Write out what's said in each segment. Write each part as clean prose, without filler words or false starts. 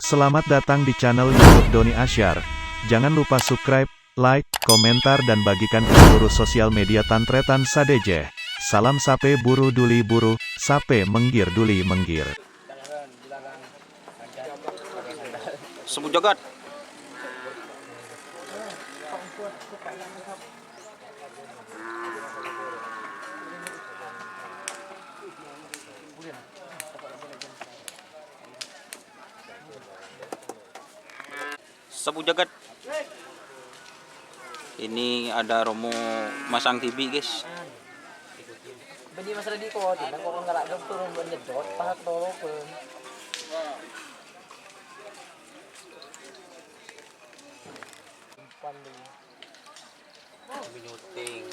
Selamat datang di channel YouTube Doni Asyar. Jangan lupa subscribe, like, komentar dan bagikan ke seluruh sosial media Tantretan Sadeje. Salam sape buru duli buru, sape menggir duli menggir. Semut jagat. Semut jagat. Ini ada Romo masang TV, guys. Beli masalah di kota, dan kalau nggak ada turun menyedot, pahak dorong ke. Nyuting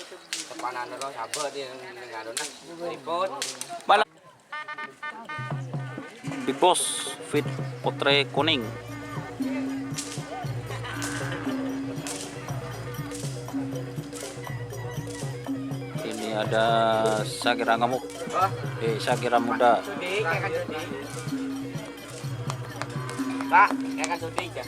tepanan lo sabar dia ngadona ribut Balak. Big Boss Fit Potre Kuning. Ini ada Shakira ngamuk. Shakira muda. Pak, kayak kan sudi aja.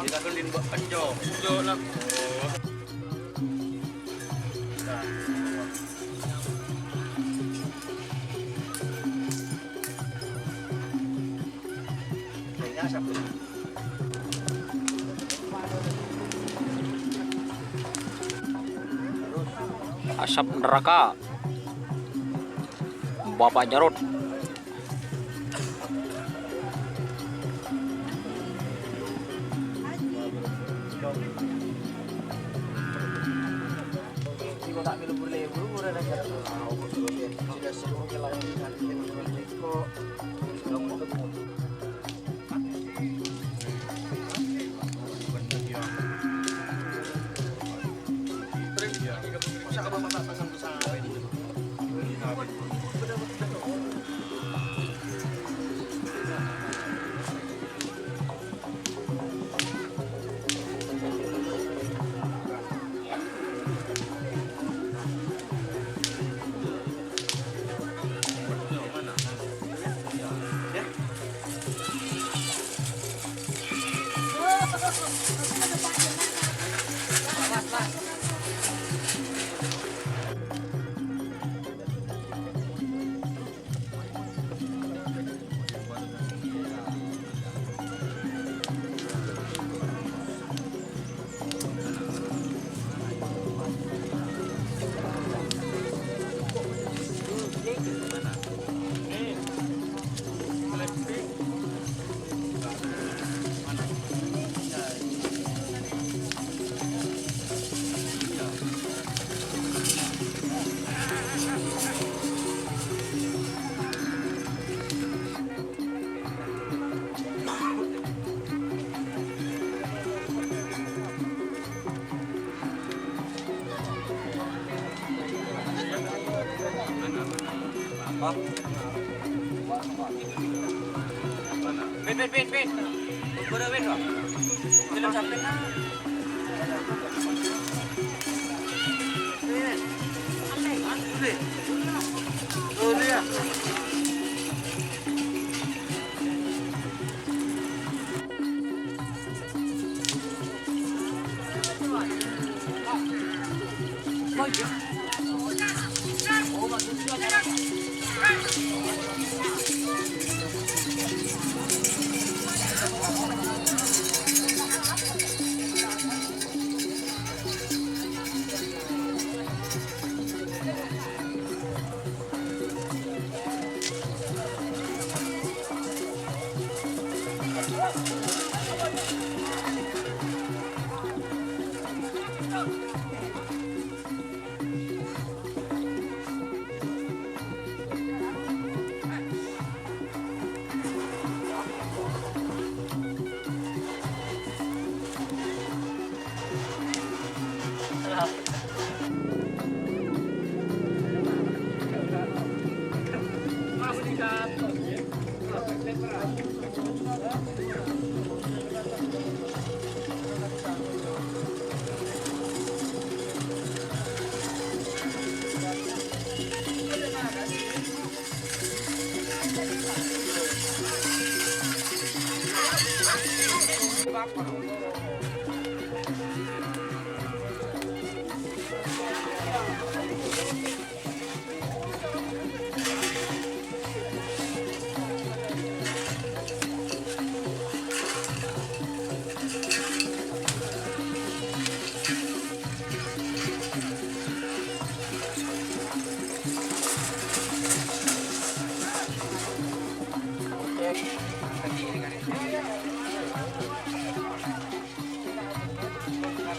Kita kelin buat penjo. Lah. Asap neraka. Bapak Jarot. Tak milu boleh buru dan cara sudah semua kelahiran dengan Meksiko. Pin. Udah win loh. Belum sampai nah. Oh dia.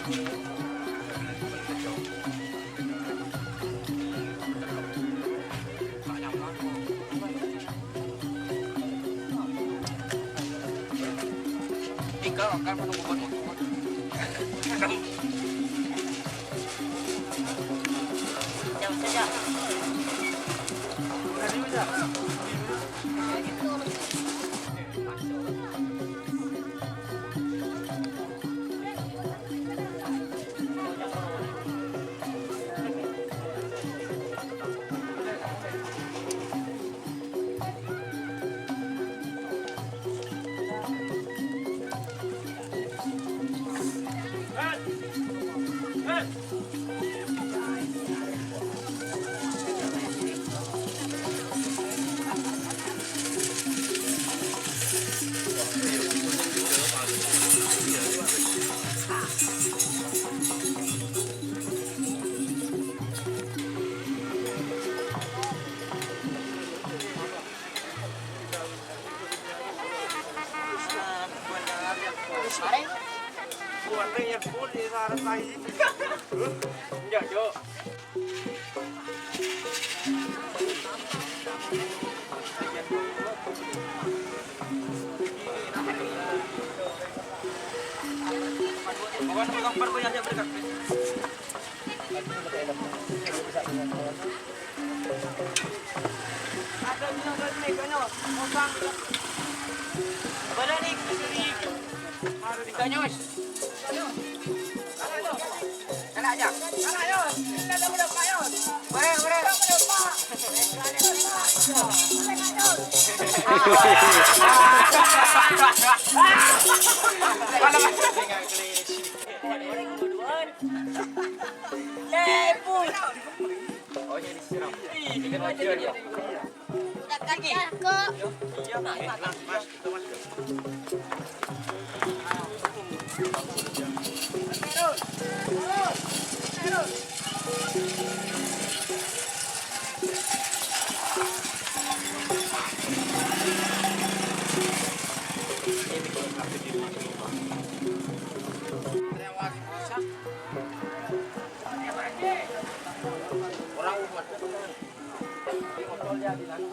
Ikaw akan menunggu mo. Jauh saja. Buat yang pun di saran lain. Dạ chưa. Kawan pegang par banyak berdekat. Ada bilang kan nih kano. Obang. Mana nih? Ada di kanyos. Kana aja. Kana ayo. Kita dah mudah payo. Bare. Oh jadi siram. Ikan wajar ya. Kaki. Iya mas. Kita mas. Orang umat. Motor dia di sana.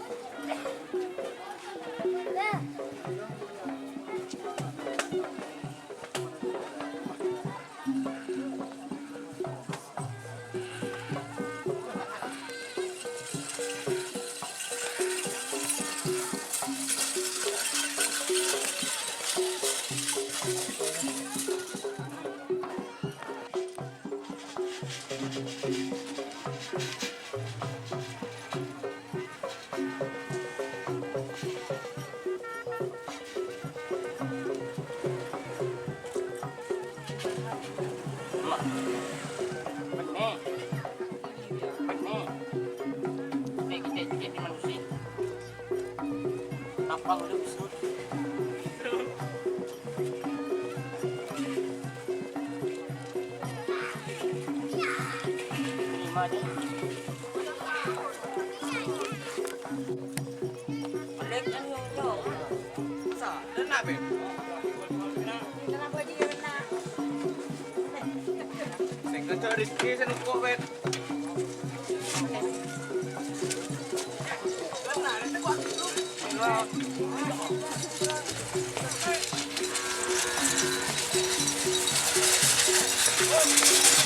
Tampang udah busuk. Lima deh. Balik kan yung jauh. Sa? Kenapa? Kenapa dia kena? Singkat cari rezeki saya nunggu bet. Oh,